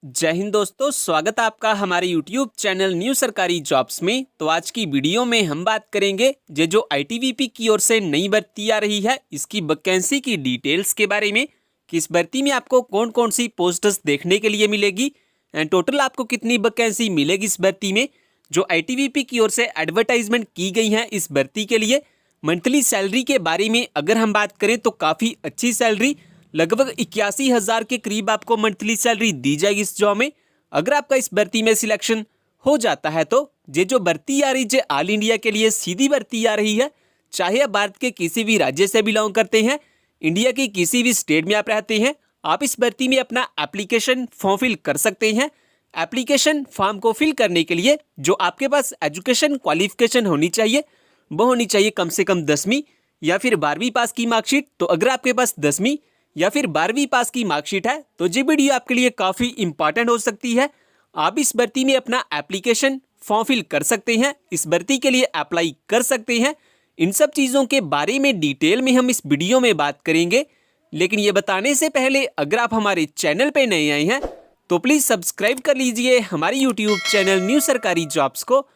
जय हिंद दोस्तों, स्वागत है आपका हमारे YouTube चैनल न्यू सरकारी जॉब्स में। तो आज की वीडियो में हम बात करेंगे जो ITBP की ओर से नई भर्ती आ रही है, इसकी वैकेंसी की डिटेल्स के बारे में कि इस भर्ती में आपको कौन कौन सी पोस्ट्स देखने के लिए मिलेगी एंड टोटल आपको कितनी वैकेंसी मिलेगी इस भर्ती में। जो ITBP की ओर से एडवर्टाइजमेंट की गई है इस भर्ती के लिए मंथली सैलरी के बारे में अगर हम बात करें तो काफ़ी अच्छी सैलरी, लगभग 81,000 के करीब आपको मंथली सैलरी दी जाएगी इस जॉब में। अगर आपका इस भर्ती में सिलेक्शन हो जाता है तो ये जो भर्ती आ रही है ऑल इंडिया के लिए सीधी भर्ती आ रही है। चाहे आप भारत के किसी भी राज्य से बिलोंग करते हैं, इंडिया की किसी भी स्टेट में आप रहते हैं, आप इस भर्ती में अपना एप्लीकेशन फॉर्म फिल कर सकते हैं। एप्लीकेशन फॉर्म को फिल करने के लिए जो आपके पास एजुकेशन क्वालिफिकेशन होनी चाहिए वो होनी चाहिए कम से कम 10वीं या फिर 12वीं पास की मार्कशीट। तो अगर आपके पास 10वीं या फिर 12वीं पास की मार्कशीट है तो ये वीडियो आपके लिए काफ़ी इंपॉर्टेंट हो सकती है। आप इस भर्ती में अपना एप्लीकेशन फॉर्म फिल कर सकते हैं, इस भर्ती के लिए अप्लाई कर सकते हैं। इन सब चीज़ों के बारे में डिटेल में हम इस वीडियो में बात करेंगे। लेकिन ये बताने से पहले अगर आप हमारे चैनल पे नए आए हैं तो प्लीज़ सब्सक्राइब कर लीजिए हमारे यूट्यूब चैनल न्यू सरकारी जॉब्स को,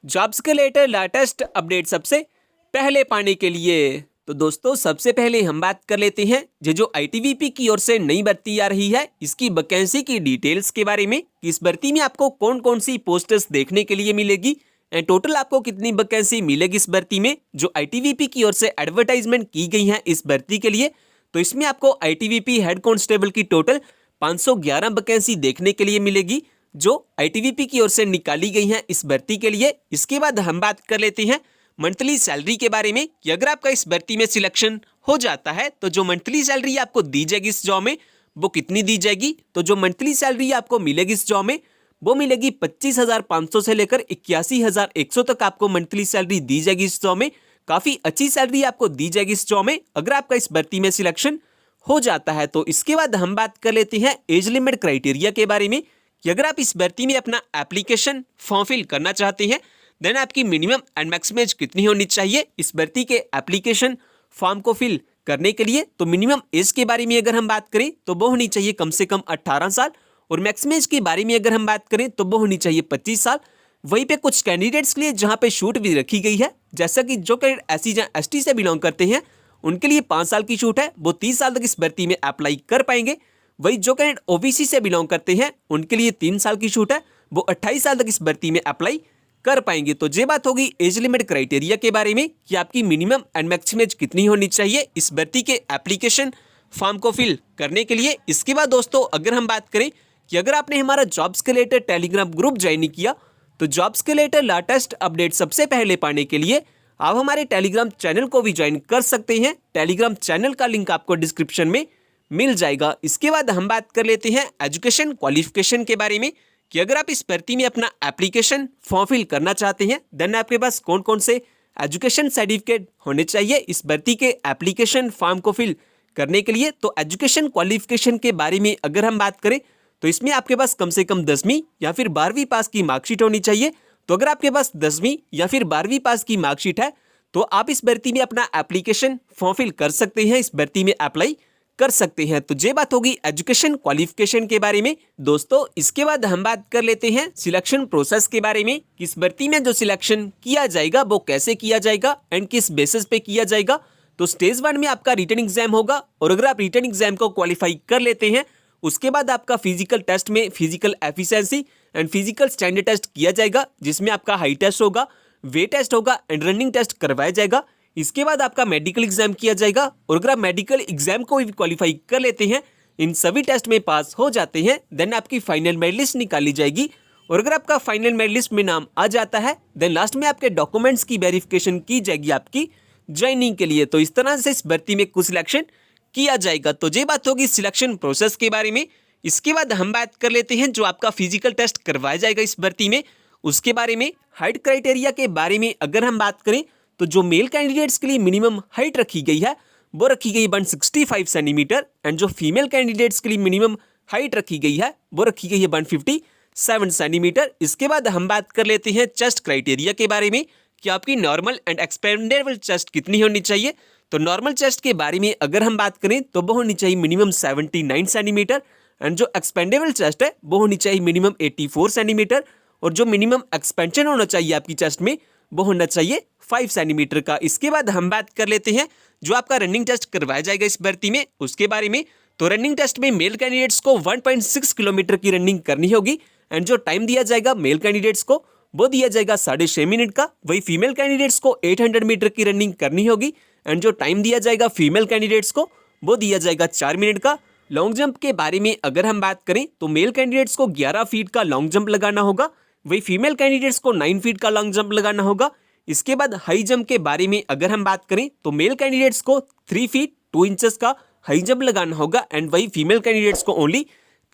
जॉब्स के लेटेस्ट अपडेट सबसे पहले पाने के लिए। तो दोस्तों सबसे पहले हम बात कर लेते हैं जो ITBP की ओर से नई भर्ती आ रही है इसकी वैकेंसी की डिटेल्स के बारे में कि इस भर्ती में आपको कौन कौन सी पोस्ट्स देखने के लिए मिलेगी एंड टोटल आपको कितनी वैकेंसी मिलेगी इस भर्ती में। जो ITBP की ओर से एडवर्टाइजमेंट की गई है इस भर्ती के लिए तो इसमें आपको ITBP हेड कांस्टेबल की टोटल 511 वैकेंसी देखने के लिए मिलेगी जो ITBP की ओर से निकाली गई है इस भर्ती के लिए। इसके बाद हम बात कर लेते हैं मंथली सैलरी के बारे में कि अगर आपका इस भर्ती में सिलेक्शन हो जाता है तो जो मंथली सैलरी आपको दी जाएगी इस जॉब में वो कितनी दी जाएगी। तो जो मंथली सैलरी आपको मिलेगी इस जॉब में वो मिलेगी 25,500 से लेकर 81,100 तक आपको मंथली सैलरी दी जाएगी इस जॉब में। काफ़ी अच्छी सैलरी आपको दी जाएगी इस जॉब में अगर आपका इस भर्ती में सिलेक्शन हो जाता है। तो इसके बाद हम बात कर लेते हैं एज लिमिट क्राइटेरिया के बारे में कि अगर आप इस भर्ती में अपना एप्लीकेशन फॉर्म फिल करना चाहते हैं देन आपकी मिनिमम एंड मैक्सिमम एज कितनी होनी चाहिए इस भर्ती के एप्लीकेशन फॉर्म को फिल करने के लिए। तो मिनिमम एज के बारे में अगर हम बात करें तो वो होनी चाहिए कम से कम 18 साल और मैक्सिमम एज के बारे में अगर हम बात करें तो वो होनी चाहिए 25 साल। वहीं पे कुछ कैंडिडेट्स के लिए जहां पे छूट भी रखी गई है, जैसा कि जो कैंडिडेट SC या ST से बिलोंग करते हैं उनके लिए 5 साल की छूट है, वो 30 साल तक इस भर्ती में अप्लाई कर पाएंगे। वही जो कैंडिडेट OBC से बिलोंग करते हैं उनके लिए 3 साल की छूट है, वो 28 साल तक इस भर्ती में अप्लाई कर पाएंगे। तो ये बात होगी एज लिमिट क्राइटेरिया के बारे में कि आपकी मिनिमम एंड मैक्सिमम एज कितनी होनी चाहिए इस भर्ती के एप्लीकेशन फॉर्म को फिल करने के लिए। इसके बाद दोस्तों अगर हम बात करें कि अगर आपने हमारा जॉब्स के लेटर टेलीग्राम ग्रुप ज्वाइन किया तो जॉब्स के लेटर लेटेस्ट अपडेट सबसे पहले पाने के लिए आप हमारे टेलीग्राम चैनल को भी ज्वाइन कर सकते हैं। टेलीग्राम चैनल का लिंक आपको डिस्क्रिप्शन में मिल जाएगा। इसके बाद हम बात कर लेते हैं एजुकेशन क्वालिफिकेशन के बारे में कि अगर आप इस भर्ती में अपना एप्लीकेशन फॉर्म फिल करना चाहते हैं देन आपके पास कौन कौन से एजुकेशन सर्टिफिकेट होने चाहिए इस भर्ती के एप्लीकेशन फॉर्म को फिल करने के लिए। तो एजुकेशन क्वालिफिकेशन के बारे में अगर हम बात करें तो इसमें आपके पास कम से कम 10वीं या फिर 12वीं पास की मार्कशीट होनी चाहिए। तो अगर आपके पास 10वीं या फिर 12वीं पास की मार्कशीट है तो आप इस भर्ती में अपना एप्लीकेशन फॉर्म फिल कर सकते हैं, इस भर्ती में अप्लाई कर सकते हैं। तो ये बात होगी एजुकेशन क्वालिफिकेशन के बारे में। दोस्तों इसके बाद हम बात कर लेते हैं सिलेक्शन प्रोसेस के बारे में कि इस भर्ती में जो सिलेक्शन किया जाएगा वो कैसे किया जाएगा एंड किस बेसिस पे किया जाएगा। तो स्टेज 1 में आपका रिटन एग्जाम होगा और अगर आप रिटन एग्जाम को क्वालिफाई कर लेते हैं उसके बाद आपका फिजिकल टेस्ट में physical efficiency and physical standard test किया जाएगा जिसमें आपका हाइट टेस्ट होगा, वेट टेस्ट होगा एंड रनिंग टेस्ट करवाया जाएगा। इसके बाद आपका मेडिकल एग्जाम किया जाएगा और अगर आप मेडिकल एग्जाम को भी क्वालिफाई कर लेते हैं, इन सभी टेस्ट में पास हो जाते हैं देन आपकी फाइनल मेरिट लिस्ट निकाली जाएगी और अगर आपका फाइनल मेरिट लिस्ट में नाम आ जाता है देन लास्ट में आपके डॉक्यूमेंट्स की वेरिफिकेशन की जाएगी आपकी ज्वाइनिंग के लिए। तो इस तरह से इस भर्ती में कुछ सिलेक्शन किया जाएगा। तो ये बात होगी सिलेक्शन प्रोसेस के बारे में। इसके बाद हम बात कर लेते हैं जो आपका फिजिकल टेस्ट करवाया जाएगा इस भर्ती में उसके बारे में। हाइट क्राइटेरिया के बारे में अगर हम बात करें तो जो मेल कैंडिडेट्स के लिए मिनिमम हाइट रखी गई है वो रखी गई 165 सेंटीमीटर एंड जो फीमेल कैंडिडेट्स के लिए मिनिमम हाइट रखी गई है वो रखी गई है 157 सेंटीमीटर। इसके बाद हम बात कर लेते हैं चेस्ट क्राइटेरिया के बारे में कि आपकी नॉर्मल एंड एक्सपेंडेबल चेस्ट कितनी होनी चाहिए। तो नॉर्मल चेस्ट के बारे में अगर हम बात करें तो वो होनी चाहिए मिनिमम 79 सेंटीमीटर एंड जो एक्सपेंडेबल चेस्ट है वो होनी चाहिए मिनिमम 84 सेंटीमीटर, और जो मिनिमम एक्सपेंशन होना चाहिए आपकी चेस्ट में वो होना चाहिए 5 सेंटीमीटर का। इसके बाद हम बात कर लेते हैं जो आपका रनिंग टेस्ट करवाया जाएगा इस भर्ती में उसके बारे में। तो रनिंग टेस्ट में मेल कैंडिडेट्स को 1.6 किलोमीटर की रनिंग करनी होगी, एंड जो टाइम दिया जाएगा मेल कैंडिडेट्स को वो दिया जाएगा 6.5 मिनट का। वही फीमेल कैंडिडेट्स को 800 मीटर की रनिंग करनी होगी, एंड जो टाइम दिया जाएगा फीमेल कैंडिडेट्स को वो दिया जाएगा 4 मिनट का। लॉन्ग जंप के बारे में अगर हम बात करें तो मेल कैंडिडेट्स को 11 फीट का लॉन्ग जंप लगाना होगा, वही फीमेल कैंडिडेट्स को 9 फीट का लॉन्ग जंप लगाना होगा। इसके बाद हाई जंप के बारे में अगर हम बात करें तो मेल कैंडिडेट्स को 3 फीट 2 इंचेस का हाई जंप लगाना होगा, एंड वही फीमेल कैंडिडेट्स को ओनली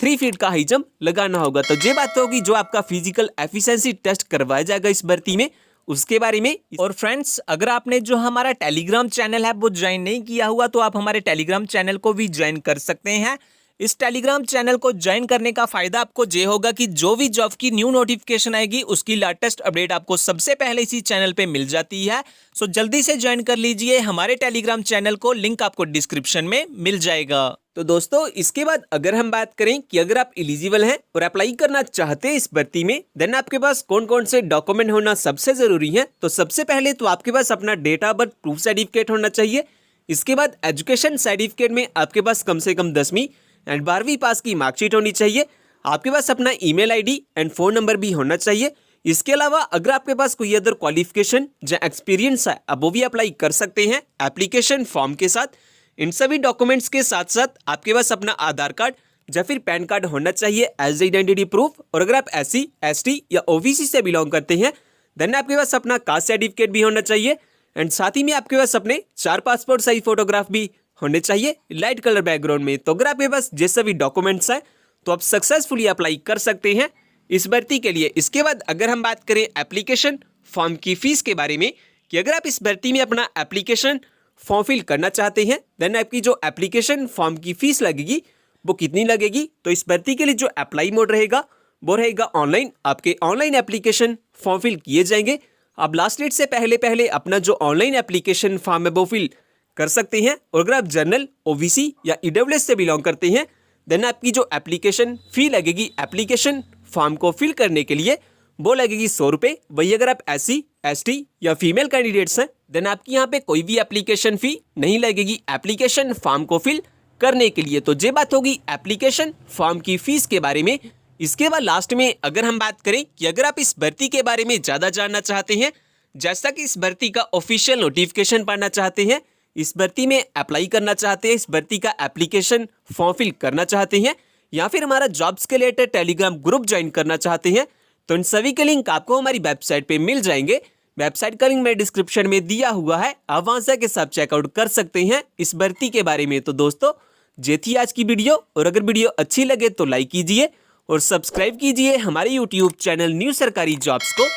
3 फीट का हाई जंप लगाना होगा। तो ये बात होगी जो आपका फिजिकल एफिशिएंसी टेस्ट करवाया जाएगा इस भर्ती में उसके बारे में। और फ्रेंड्स, अगर आपने जो हमारा टेलीग्राम चैनल है वो ज्वाइन नहीं किया हुआ तो आप हमारे टेलीग्राम चैनल को भी ज्वाइन कर सकते हैं। इस टेलीग्राम चैनल को ज्वाइन करने का फायदा आपको ये होगा कि जो भी जॉब की न्यू नोटिफिकेशन आएगी उसकी लेटेस्ट अपडेट आपको सबसे पहले इसी चैनल पे मिल जाती है। सो जल्दी से ज्वाइन कर लीजिए हमारे टेलीग्राम चैनल को, लिंक आपको डिस्क्रिप्शन में मिल जाएगा। तो दोस्तों इसके बाद अगर हम बात करें कि अगर आप एलिजिबल हैं और अप्लाई करना चाहते हैं इस भर्ती में, देन आपके पास कौन कौन से डॉक्यूमेंट होना सबसे जरूरी है। तो सबसे पहले तो आपके पास अपना date of birth proof certificate होना चाहिए। इसके बाद एजुकेशन सर्टिफिकेट में आपके पास कम से कम 10वीं एंड 12वीं पास की मार्कशीट होनी चाहिए। आपके पास अपना email ID and phone number भी होना चाहिए। इसके अलावा अगर आपके पास कोई अदर क्वालिफिकेशन या एक्सपीरियंस है अब वो भी अप्लाई कर सकते हैं एप्लीकेशन फॉर्म के साथ। इन सभी डॉक्यूमेंट्स के साथ साथ आपके पास अपना आधार कार्ड या फिर पैन कार्ड होना चाहिए एज आइडेंटिटी प्रूफ। और अगर आप SC ST या OBC से बिलोंग करते हैं देन आपके पास अपना कास्ट सर्टिफिकेट भी होना चाहिए, एंड साथ ही में आपके पास अपने 4 पासपोर्ट साइज फोटोग्राफ भी होने चाहिए लाइट कलर बैकग्राउंड में। तो अगर आपके पास ये सभी डॉक्यूमेंट्स हैं तो आप सक्सेसफुली अप्लाई कर सकते हैं इस भर्ती के लिए। इसके बाद अगर हम बात करें एप्लीकेशन फॉर्म की फीस के बारे में कि अगर आप इस भर्ती में अपना एप्लीकेशन फॉर्म फिल करना चाहते हैं देन आपकी जो एप्लीकेशन फॉर्म की फीस लगेगी वो कितनी लगेगी। तो इस भर्ती के लिए जो अप्लाई मोड रहेगा वो रहेगा ऑनलाइन। आपके ऑनलाइन एप्लीकेशन फॉर्म फिल किए जाएंगे। आप लास्ट डेट से पहले अपना जो ऑनलाइन एप्लीकेशन फॉर्म है वो फिल कर सकते हैं। और अगर आप जनरल OBC या EWS से बिलोंग करते हैं देन आपकी जो एप्लीकेशन फ़ी लगेगी एप्लीकेशन फॉर्म को फिल करने के लिए वो लगेगी 100 रुपये। वही अगर आप SC ST या फीमेल कैंडिडेट्स हैं देन आपकी यहाँ पे कोई भी एप्लीकेशन फ़ी नहीं लगेगी एप्लीकेशन फॉर्म को फिल करने के लिए। तो ये बात होगी एप्लीकेशन फॉर्म की फ़ीस के बारे में। इसके बाद लास्ट में अगर हम बात करें कि अगर आप इस भर्ती के बारे में ज़्यादा जानना चाहते हैं, जैसा कि इस भर्ती का ऑफिशियल नोटिफिकेशन पढ़ना चाहते हैं, इस भर्ती में अप्लाई करना चाहते हैं, इस भर्ती का एप्लीकेशन फॉर्म फिल करना चाहते हैं, या फिर हमारा जॉब्स के रिलेटेड टेलीग्राम ग्रुप ज्वाइन करना चाहते हैं तो इन सभी के लिंक आपको हमारी वेबसाइट पे मिल जाएंगे। वेबसाइट का लिंक मैं डिस्क्रिप्शन में दिया हुआ है, आप वहां से के सब चेकआउट कर सकते हैं इस भर्ती के बारे में। तो दोस्तों ये थी आज की वीडियो, और अगर वीडियो अच्छी लगे तो लाइक कीजिए और सब्सक्राइब कीजिए हमारे यूट्यूब चैनल न्यू सरकारी जॉब्स को,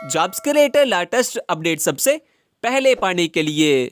जॉब्स के रिलेटेड लेटेस्ट अपडेट सबसे पहले पाने के लिए।